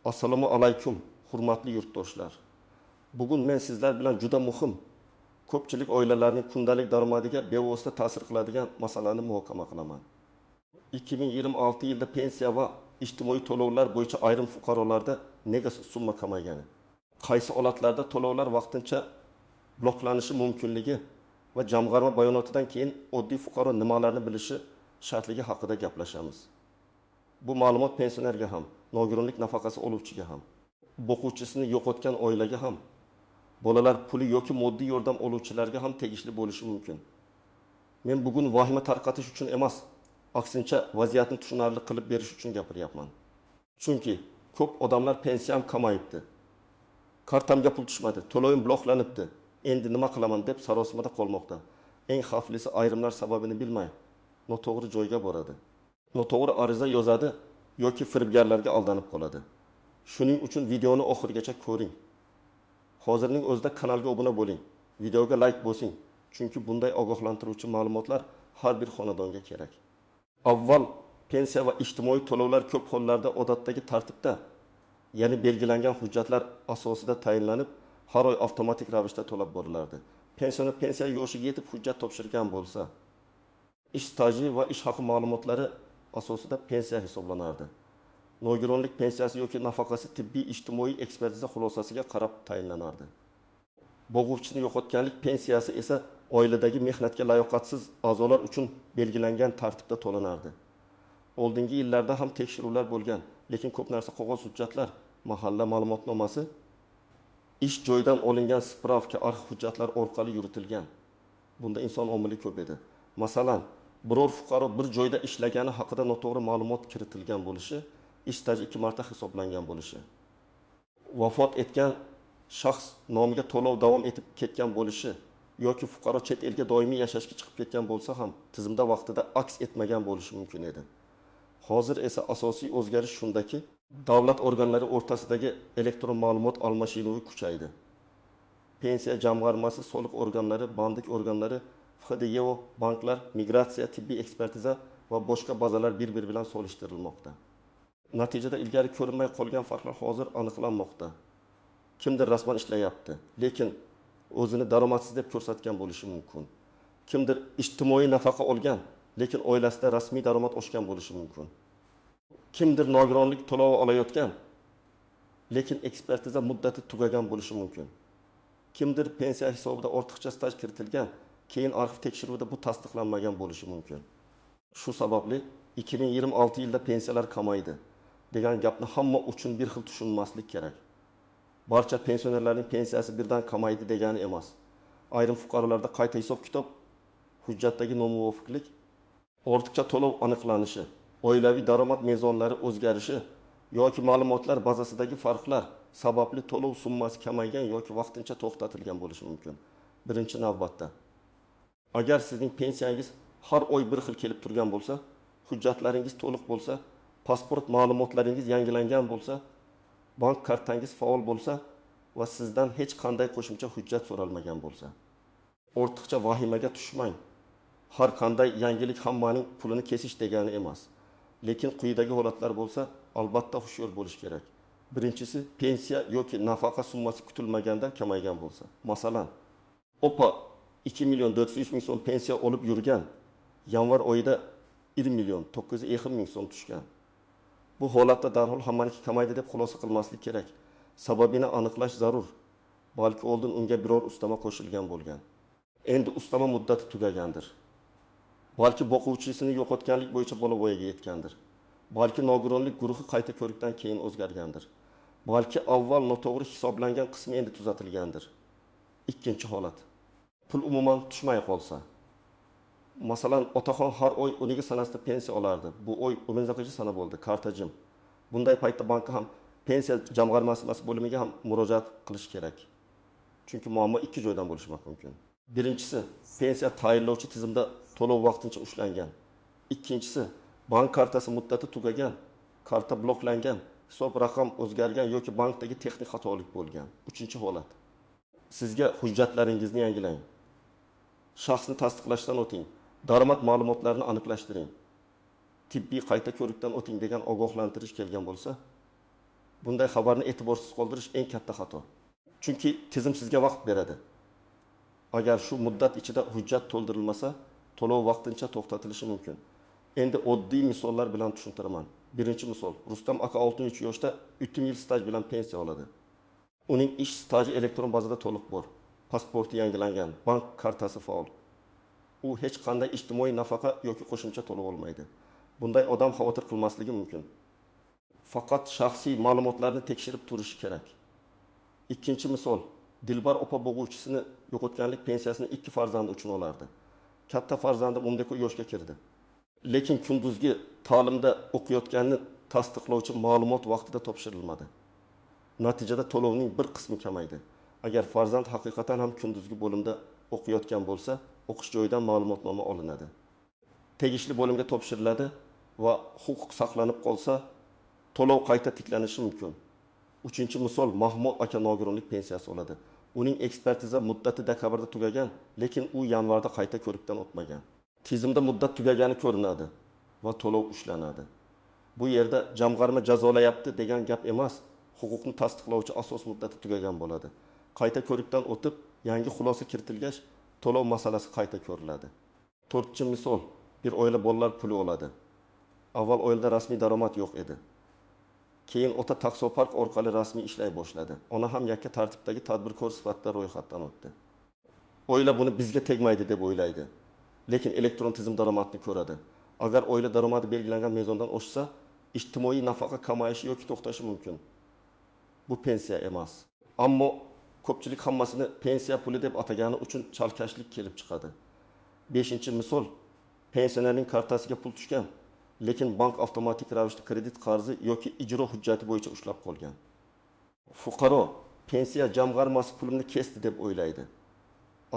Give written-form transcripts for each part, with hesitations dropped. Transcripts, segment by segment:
Assalomu alaykum, hurmatli yurtdoshlar. Bugun men sizlar bilan juda muhim, ko'pchilik oilalarning kundalik daromadiga bevosita ta'sir qiladigan masalani muhokama qilaman. 2026 yilda pensiya va ijtimoiy to'lovlar bo'yicha ayrim fuqarolarda nega summa kamaygani? Qaysi holatlarda to'lovlar vaqtincha bloklanishi mumkinligi va jamg'arma bayonotidan keyin oddiy fuqaro nimalarni bilishi shartligi haqida gaplashamiz. Bu ma'lumot pensionerga ham, nogironlik nafaqasi oluvchiga ham, o'quvchisini yo'qotgan oilaga ham, bolalar puli yoki moddiy yordam oluvchilarga ham tegishli bo'lishi mumkin. Men bugun vahima tarqatish uchun emas, aksincha vaziyatni tushunarli qilib berish uchun gapiryapman. Chunki ko'p odamlar pensiyam kamayibdi, kartamga pul tushmadi, to'lovim bloklanibdi, endi nima qilaman deb sarosimada qolmoqda. Eng xavflisi ayrimlar sababini bilmay, noto'g'ri joyga boradi. Noto'g'ri ariza yozadi yoki firibgarlarga aldanib qoladi. Shuning uchun videoni oxirigacha ko'ring. Hozirning o'zida kanalga obuna bo'ling, videoga like bosing, chunki bunday ogohlantiruvchi ma'lumotlar har bir xonadonga kerak. Avval pensiya va ijtimoiy to'lovlar ko'p hollarda odatdagi tartibda, ya'ni belgilangan hujjatlar asosida tayinlanib, har oy avtomatik ravishda to'lab borilardi. Pensioner pensiya yoshiga yetib hujjat topshirgan bo'lsa, ish staji va ish haqi ma'lumotlari asosida pensiya hisoblanardi. Nogironlik pensiyasi yoki nafaqasi tibbiy ijtimoiy ekspertiza xulosasiga qarab tayinlanardi. Bo'g'uvchisini yo'qotganlik pensiyasi esa oiladagi mehnatga layoqatsiz a'zolar uchun belgilangan tartibda to'lanardi. Oldingi yillarda ham tekshiruvlar bo'lgan, lekin ko'p narsa qog'oz hujjatlar, mahalla ma'lumotnomasi, ish joyidan olingan spravka arxiv hujjatlar orqali yuritilgan. Bunda inson omili ko'p edi. Masalan, biror fuqaro bir joyda ishlagani haqida noto'g'ri ma'lumot kiritilgan bo'lishi, ish staji 2 marta hisoblangan bo'lishi, vafot etgan shaxs nomiga to'lov davom etib ketgan bo'lishi yoki fuqaro chet elga doimiy yashashga chiqib ketgan bo'lsa ham tizimda vaqtida aks etmagan bo'lishi mumkin edi. Hozir esa asosiy o'zgarish shundaki, davlat organlari o'rtasidagi elektron ma'lumot almashinuvi kuchaydi. Pensiya jamg'armasi, soliq organlari, bandlik organlari, FHDYO, banklar, migratsiya, tibbiy ekspertiza va boshqa bazalar bir-biri bilan solishtirilmoqda. Natijada ilgari ko'rinmay qolgan farqlar hozir aniqlanmoqda. Kimdir rasman ishlayapti, lekin o'zini daromadsiz deb ko'rsatgan bo'lishi mumkin. Kimdir ijtimoiy nafaqa olgan, lekin oilasida rasmiy daromad oshgan bo'lishi mumkin. Kimdir nogironlik to'lovi olayotgan, lekin ekspertiza muddati tugagan bo'lishi mumkin. Kimdir pensiya hisobida ortiqcha staj kiritilgan, keyin arxiv tekshiruvida bu tasdiqlanmagan bo'lishi mumkin. Shu sababli 2026 yilda pensiyalar kamaydi degan gapni hamma uchun bir xil tushunmaslik kerak. Barcha pensionerlarning pensiyasi birdan kamaydi degani emas. Ayrim fuqarolarda qayta hisob-kitob, hujjatdagi nomuvofiqlik, ortiqcha to'lov aniqlanishi, oilaviy daromad mezonlari o'zgarishi yoki ma'lumotlar bazasidagi farqlar sababli to'lov summasi kamaygan yoki vaqtincha to'xtatilgan bo'lishi mumkin. Birinchi navbatda, agar sizning pensiyangiz har oy bir xil kelib turgan bo'lsa, hujjatlaringiz to'liq bo'lsa, pasport ma'lumotlaringiz yangilangan bo'lsa, bank kartangiz faol bo'lsa va sizdan hech qanday qo'shimcha hujjat so'ralmagan bo'lsa, ortiqcha vahimaga tushmang. Har qanday yangilik hammaning pulini kesish degani emas. Lekin quyidagi holatlar bo'lsa, albatta hushyor bo'lish kerak. Birinchisi, pensiya yoki nafaqa summasi kutilmaganda kamaygan bo'lsa. Masalan, OPA 2.400.000 so'm pensiya olib yurgan, yanvar oyida 1.920.000 so'm tushgan. Bu holatda darhol hammaniki kamaydi deb xulosa qilmaslik kerak. Sababini aniqlash zarur. Balki oldin unga biror ustama qo'shilgan bo'lgan. Endi ustama muddati tugagandir. Balki boquvchisini yo'qotganlik bo'yicha bola voyaga yetgandir. Balki nogironlik guruhi qayta ko'rikdan keyin o'zgargandir. Balki avval noto'g'ri hisoblangan qismi endi tuzatilgandir. Ikkinchi holat. Pul umuman tushmay qolsa. Masalan, otaxon har oy 12 sanasida pensiya olardi. Bu oy 11 sana bo'ldi, kartajim. Bunday paytda bankka ham, pensiya jamg'armasi bo'limiga ham murojaat qilish kerak. Chunki muammo ikki joydan bo'lishi mumkin. Birinchisi, pensiya tayinlovchi tizimda to'lov vaqtincha ushlangan. Ikkinchisi, bank kartasi muddati tugagan, karta bloklangan, hisob raqam o'zgargan yoki bankdagi texnik xatolik bo'lgan. Uchinchi holat. Sizga hujjatlaringizni yangilang. Shaxsni tasdiqlashdan o'ting. Daromad ma'lumotlarini aniqlashtiring. Tibbiy qayta ko'rikdan o'ting degan ogohlantirish kelgan bo'lsa, Bunday xabarni e'tiborsiz qoldirish eng katta xato. Chunki tizim sizga vaqt beradi. Agar shu muddat ichida hujjat to'ldirilmasa, to'lov vaqtincha to'xtatilishi mumkin. Endi oddiy misollar bilan tushuntiraman. Birinchi misol, Rustam aka 63 yoshda 3 yil staj bilan pensiya oladi. Uning ish staji elektron bazada to'liq bor. Pasporti yangilangan, bank kartasi faol. U hech qanday ijtimoiy nafaqa yoki qo'shimcha to'lov olmaydi. Bunday odam xavotir qilmasligi mumkin. Faqat shaxsiy ma'lumotlarni tekshirib turishi kerak. Ikkinchi misol, Dilbar opa bo'g'uvchisini yo'qotganlik pensiyasini 2 farzandi uchun olardi. Katta farzandim 10 yoshga kirdi. Lekin kunduzgi ta'limda o'qiyotganini tasdiqlovchi ma'lumot vaqtida topshirilmadi. Natijada to'lovning bir qismi kamaydi. Agar farzand haqiqatan ham kunduzgi bo'limda o'qiyotgan bo'lsa, o'qish joyidan ma'lumotnoma olinadi. Tegishli bo'limga topshiriladi va huquq saqlanib qolsa, to'lov qayta tiklanishi mumkin. Uchinchi misol, Mahmud aka nogironlik pensiyasi oladi. Uning ekspertiza muddati dekabrda tugagan, lekin u yanvarda qayta ko'rikdan o'tmagan. Tizimda muddat tugagani ko'rinadi va to'lov ushlanadi. Bu yerda jamg'arma jazolayapti degan gap emas, huquqni tasdiqlovchi asos muddati tugagan bo'ladi. Qayta ko'rikdan o'tib, yangi xulosa kiritilgach, to'lov masalasi qayta ko'riladi. To'rtinchi misol, bir oila bolalar puli oladi. Avval oilada rasmiy daromad yo'q edi. Keyin ota taksopark orqali rasmiy ishlay boshladi. Ona ham yakka tartibdagi tadbirkor sifatida ro'yxatdan o'tdi. Oila buni bizga tegmaydi deb o'ylaydi. Lekin elektron tizim daromadni ko'radi. Agar oila daromadi belgilangan mezondan oshsa, ijtimoiy nafaqa kamayishi yoki to'xtashi mumkin. Bu pensiya emas. Ammo ko'pchilik hammasini pensiya puli deb atagani uchun chalkashlik kelib chiqadi. 5-misol, pensionerning kartasiga pul tushgan, lekin bank avtomatik ravishda kredit qarzi yoki ijro hujjati bo'yicha ushlab qolgan. Fuqaro pensiya jamg'armasi pulimni kesdi deb o'ylaydi.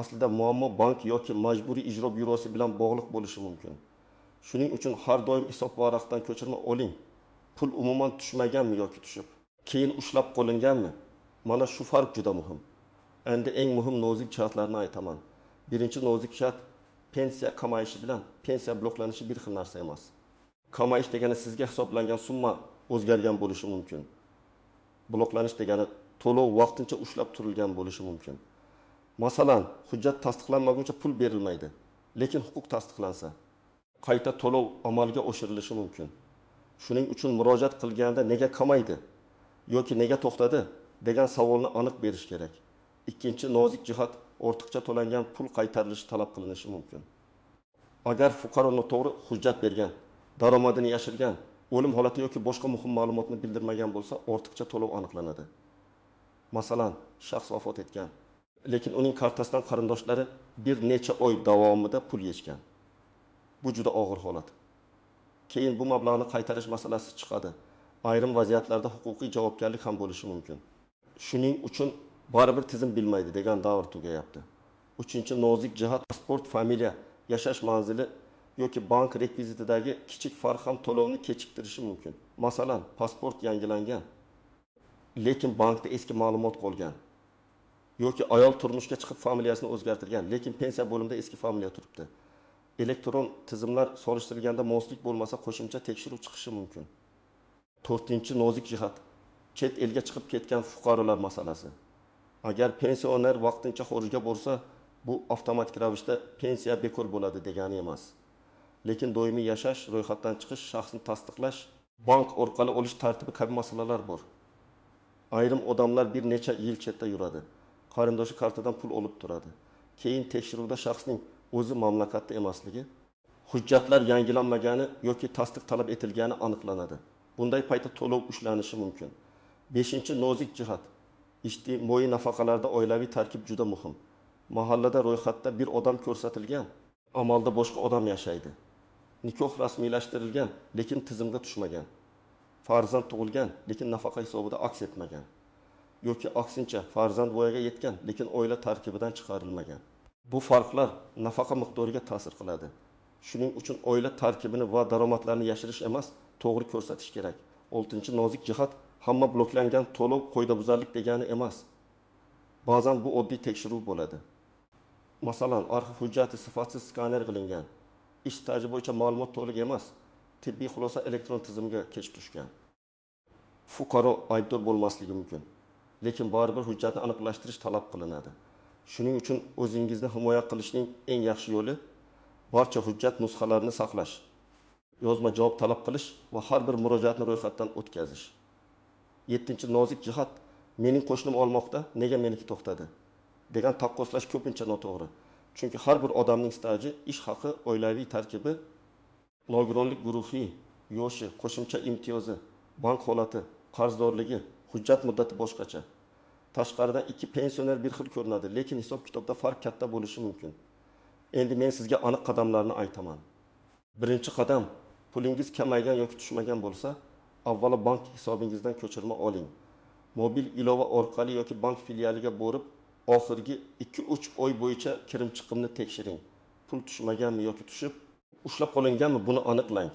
Aslida muammo bank yoki majburiy ijro byurosi bilan bog'liq bo'lishi mumkin. Shuning uchun har doim hisob varaqdan ko'chirma oling. Pul umuman tushmaganmi yoki tushib, keyin ushlab qo'linganmi? Mana shu farq juda muhim. Endi eng muhim nozik jihatlarni aytaman. Birinchi nozik jihat, pensiya kamayishi bilan pensiya bloklanishi bir xil narsa emas. Kamayish degani sizga hisoblangan summa o'zgargan bo'lishi mumkin. Bloklanish degani to'lov vaqtincha ushlab turilgan bo'lishi mumkin. Masalan, hujjat tasdiqlanmaguncha pul berilmaydi, lekin huquq tasdiqlansa, qayta to'lov amalga oshirilishi mumkin. Shuning uchun murojaat qilganda nega kamaydi yoki nega to'xtadi degan savolni aniq berish kerak. Ikkinchi nozik jihat, ortiqcha to'langan pul qaytarilishi talab qilinishi mumkin. Agar fuqaro noto'g'ri hujjat bergan, daromadini yashirgan, o'lim holati yoki boshqa muhim ma'lumotni bildirmagan bo'lsa, ortiqcha to'lov aniqlanadi. Masalan, shaxs vafot etgan, lekin uning kartasidan qarindoshlari bir necha oy davomida pul yechgan. Bu juda og'ir holat. Keyin bu mablag'ni qaytarish masalasi chiqadi. Ayrim vaziyatlarda huquqiy javobgarlik ham bo'lishi mumkin. Shuning uchun baribir tizim bilmaydi degan davr tugayapti. Uchinchi nozik jihat, pasport, familiya, yashash manzili yoki bank rekvizitidagi kichik farq ham to'lovni kechiktirishi mumkin. Masalan, pasport yangilangan, lekin bankda eski ma'lumot qolgan. Yoki ayol turmushga chiqib familiyasini o'zgartirgan, lekin pensiya bo'limida eski familiya turibdi. Elektron tizimlar solishtirilganda moslik bo'lmasa qo'shimcha tekshiruv chiqishi mumkin. To'rtinchi nozik jihat, chet elga chiqib ketgan fuqarolar masalasi. Agar pensioner vaqtincha xorijga borsa, bu avtomatik ravishda pensiya bekor bo'ladi degani emas. Lekin doimiy yashash, ro'yxatdan chiqish, shaxsni tasdiqlash, bank orqali olish tartibi kabi masalalar bor. Ayrim odamlar bir necha yil chetda yuradi. Qarindoshi kartadan pul olib turadi. Keyin tekshiruvda shaxsning o'zi mamlakatda emasligi, hujjatlar yangilanmagani yoki tasdiq talab etilgani aniqlanadi. Bunday paytda to'lov ushlanishi mumkin. 5-nozik jihat, ijtimoiy nafaqalarda oilaviy tarkib juda muhim. Mahallada ro'yxatda bir odam ko'rsatilgan, amalda boshqa odam yashaydi. Nikoh rasmiylashtirilgan, lekin tizimga tushmagan. Farzand tug'ilgan, lekin nafaqa hisobida aks etmagan. Yoki aksincha, farzand voyaga yetgan, lekin oila tarkibidan chiqarilmagan. Bu farqlar nafaqa miqdoriga ta'sir qiladi. Shuning uchun oila tarkibini va daromadlarni yashirish emas, to'g'ri ko'rsatish kerak. 6-nozik jihat, hamma bloklangan to'lov qoidabuzarlik degani emas. Ba'zan bu oddiy tekshiruv bo'ladi. Masalan, arxiv hujjati sifatsiz skaner qilingan, ish staji bo'yicha ma'lumot to'liq emas, tibbiy xulosa elektron tizimga kech tushgan. fuqaro aybdor bo'lmasligi mumkin. Lekin baribir hujjatni aniqlashtirish talab qilinadi. Shuning uchun o'zingizni himoya qilishning eng yaxshi yo'li barcha hujjat nusxalarini saqlash, yozma javob talab qilish va har bir murojaatni ro'yxatdan o'tkazish. 7-nozik jihat, mening qo'shnim olmoqda, nega meniki to'xtadi degan taqqoslash ko'pincha noto'g'ri. Chunki har bir odamning staji, ish haqi, oilaviy tarkibi, nogironlik guruhi, yoshi, qo'shimcha imtiyozi, bank holati, qarzdorligi, hujjat muddati boshqacha. Tashqaridan ikki pensioner bir xil ko'rinadi, lekin hisob kitobda farq katta bo'lishi mumkin. Endi men sizga aniq qadamlarni aytaman. Birinchi qadam, pulingiz kamaygan yoki tushmagan bo'lsa, avvalo bank hisobingizdan ko'chirma oling. Mobil ilova orqali yoki bank filialiga borib, oxirgi 2-3 oy bo'yicha kirim chiqimni tekshiring. Pul tushmaganmi yoki tushib, ushlab qolinganmi, buni aniqlang.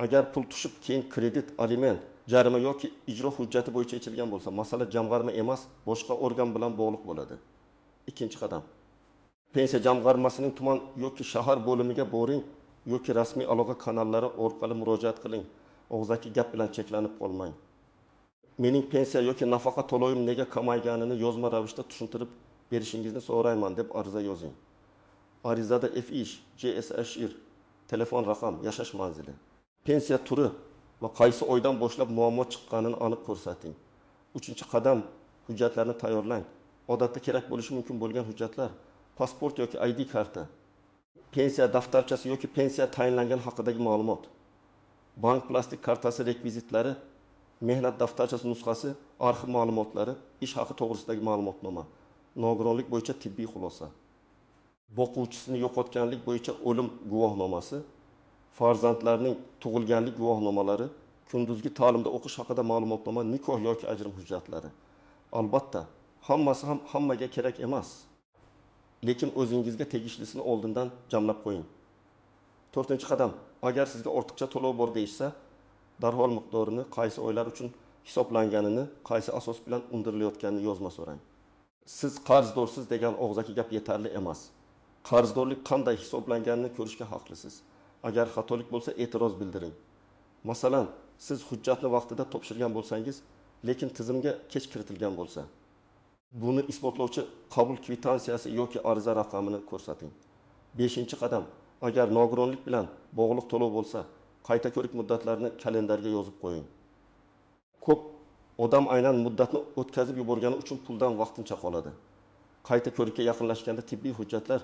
Agar pul tushib, keyin kredit, aliment, jarima yoki ijro hujjati bo'yicha ichilgan bo'lsa, masala jamg'arma emas, boshqa organ bilan bog'liq bo'ladi. Ikkinchi qadam. Pensiya jamg'armasining tuman yoki shahar bo'limiga boring yoki rasmiy aloqa kanallari orqali murojaat qiling. Og'zaki gap bilan cheklanib qolmang. Mening pensiya yoki nafaqa to'lovim nega kamayganini yozma ravishda tushuntirib berishingizni so'rayman deb ariza yozing. Arizada FIsh, JSHR, telefon raqam, yashash manzili, pensiya turi va qaysi oydan boshlab muammo chiqqanini aniq ko'rsating. 3-qadam, hujjatlarni tayyorlang. Odatda kerak bo'lishi mumkin bo'lgan hujjatlar: pasport yoki ID karta, pensiya daftarchasi yoki pensiya tayinlangan haqidagi ma'lumot, bank plastik kartasi rekvizitlari, mehnat daftarchasi nusxasi, arxiv ma'lumotlari, ish haqi to'g'risidagi ma'lumotnoma, nogironlik bo'yicha tibbiy xulosa, boquvchisini yo'qotganlik bo'yicha o'lim guvohnomasi, farzandlarning tug'ilganlik guvohnomalari, kunduzgi ta'limda o'qish haqida ma'lumotnoma, nikoh yoki ajrim hujjatlari. Albatta, hammasi ham hammaga kerak emas. Lekin o'zingizga tegishlisini oldindan jamlab qo'ying. 4-qadam, agar sizga ortiqcha to'lov bor deyishsa, darhol miqdorini, qaysi oylar uchun hisoblanganini, qaysi asos bilan undirilayotganini yozma so'rang. Siz qarzdorsiz degan og'zaki gap yetarli emas. Qarzdorlik qanday hisoblanganini ko'rishga haqlisiz. Agar xatolik bo'lsa, e'tiroz bildiring. Masalan, siz hujjatni vaqtida topshirgan bo'lsangiz, lekin tizimga kech kiritilgan bo'lsa, buni isbotlovchi qabul kvitansiyasi yoki ariza raqamini ko'rsating. 5-qadam, agar nogironlik bilan bog'liq to'lov bo'lsa, qayta ko'rik muddatlarini kalendarga yozib qo'ying. Ko'p odam aynan muddatni o'tkazib yuborgani uchun puldan vaqtincha qoladi. Qayta ko'rikka yaqinlashganda tibbiy hujjatlar,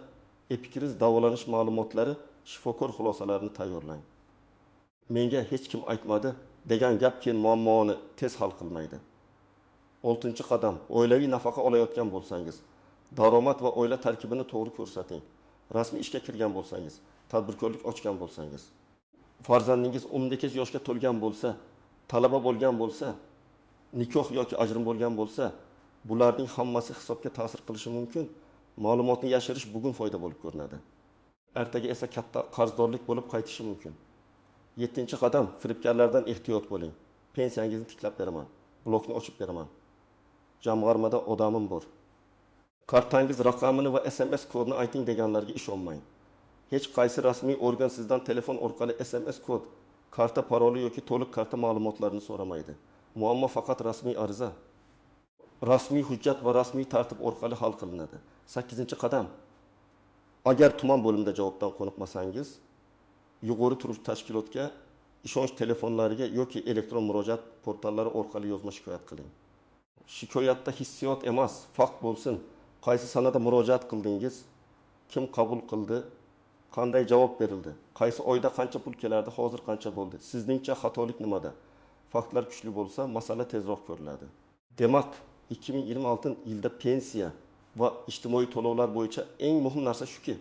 epikriz davolanish ma'lumotlari, shifokor xulosalarini tayyorlang. Menga hech kim aytmadi degan gap keyin muammoni tez hal qilmaydi. 6-qadam, oilaviy nafaqa olayotgan bo'lsangiz, daromad va oila tarkibini to'g'ri ko'rsating. Rasmiy ishga kirgan bo'lsangiz, tadbirkorlik ochgan bo'lsangiz, farzandingiz 18 yoshga to'lgan bo'lsa, talaba bo'lgan bo'lsa, nikoh yoki ajrim bo'lgan bo'lsa, bularning hammasi hisobga ta'sir qilishi mumkin. Ma'lumotni yashirish bugun foyda bo'lib ko'rinadi. Ertaga esa katta qarzdorlik bo'lib qaytishi mumkin. 7-qadam, firibgarlardan ehtiyot bo'ling. Pensiyangizni tiklab beraman, blokni ochib beraman. Jamg'armada odamim bor. Kartangiz raqamini va SMS kodini ayting deganlarga ishonmang. Hech qaysi rasmiy organ sizdan telefon orqali SMS kod, karta paroli yoki to'liq karta ma'lumotlarini so'ramaydi. Muammo faqat rasmiy ariza, rasmiy hujjat va rasmiy tartib orqali hal qilinadi. 8-qadam, agar tuman bo'limida javobdan qoniqmasangiz, yuqori turuvchi tashkilotga, ishonch telefonlariga yoki elektron murojaat portallari orqali yozma shikoyat qiling. Shikoyatda hissiyot emas, fakt bo'lsin. Qaysi sanada murojaat qildingiz, kim qabul qildi, qanday javob berildi, qaysi oyda qancha pul kelardi, hozir qancha bo'ldi, sizningcha xatolik nimada? Faktlar kuchli bo'lsa, masala tezroq ko'riladi. Demak, 2026-yilda pensiya va ijtimoiy to'lovlar bo'yicha eng muhim narsa shuki,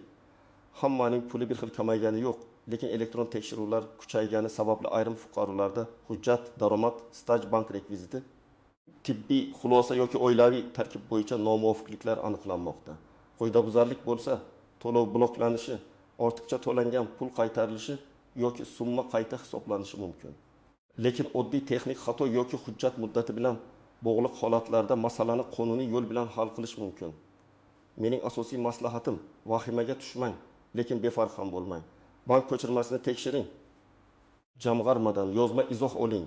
hammaning puli bir xil kamaygani yo'q, lekin elektron tekshiruvlar kuchaygani sababli ayrim fuqarolarda hujjat, daromad, staj, bank rekviziti, tibbiy xulosa yoki oilaviy tarkib bo'yicha nomuvofiqliklar aniqlanmoqda. Qoidabuzarlik bo'lsa, to'lov bloklanishi, ortiqcha to'langan pul qaytarilishi yoki summa qayta hisoblanishi mumkin. Lekin oddiy texnik xato yoki hujjat muddati bilan bog'liq holatlarda masalani qonuniy yo'l bilan hal qilish mumkin. Mening asosiy maslahatim, vahimaga tushmang, lekin befarq ham bo'lmang. Bank ko'chirmasini tekshiring. Jamg'armadan yozma izoh oling.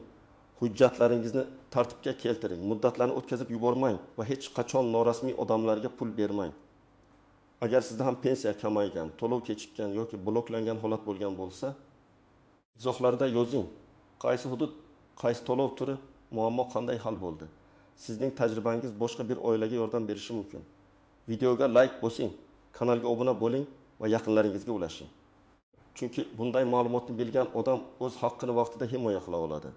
Hujjatlaringizni tartibga keltiring. Muddatlarni o'tkazib yubormang va hech qachon norasmiy odamlarga pul bermang. Agar sizda ham pensiya kamaygan, to'lov kechikkan yoki bloklangan holat bo'lgan bo'lsa, izohlarda yozing. Qaysi hudud, qaysi to'lov turi, muammo qanday hal bo'ldi? Sizning tajribangiz boshqa bir oilaga yordam berishi mumkin. Videoga like bosing, kanalga obuna bo'ling va yaqinlaringizga ulashing. Chunki bunday ma'lumotni bilgan odam o'z haqqini vaqtida himoya qila oladi.